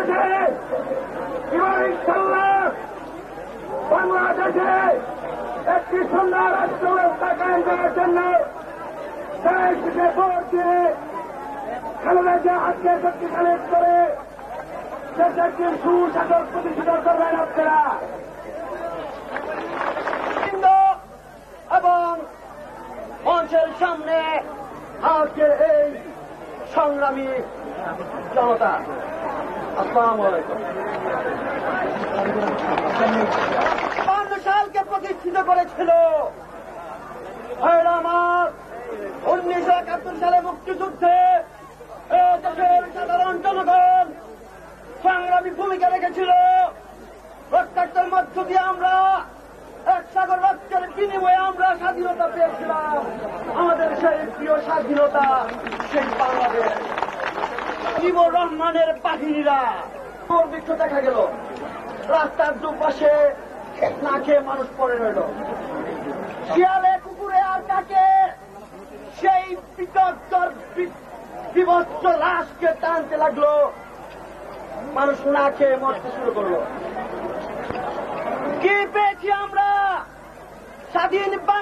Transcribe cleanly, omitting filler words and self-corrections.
বাংলাদেশে এবার ইনশাল্লাহ বাংলাদেশে একটি সুন্দর রাষ্ট্র ব্যবস্থা কায়েম করার জন্য দেশকে ভোট দিয়ে খালেদাকে আজকে শক্তিশালী করে দেশে একটি সুশাসন প্রতিষ্ঠিত করবেন আপনারা এবং মঞ্চের সামনে আজকের এই সংগ্রামী জনতা, আসসালামু আলাইকুম। 52 সালকে প্রতিষ্ঠিত করেছিল আমার 1971 সালে মুক্তিযুদ্ধে দেশের সাধারণ জনগণ সংগ্রামী ভূমিকা রেখেছিল। রক্তাক্তের মধ্য দিয়ে আমরা এক সাগর রক্তের বিনিময়ে আমরা স্বাধীনতা পেয়েছিলাম। আমাদের সেই প্রিয় স্বাধীনতা, সেই বাংলাদেশ। মুজিবুর রহমানের বাহিনীরা দুর্ভিক্ষ দেখা গেল, রাস্তার দুপাশে না খেয়ে মানুষ পড়ে রইল। শিয়ালে কুকুরে আর কাকে সেই বিভৎস লাশকে টানতে লাগলো, মানুষ না খেয়ে মরতে শুরু করলো। কি পেয়েছি আমরা? স্বাধীন বাংলা।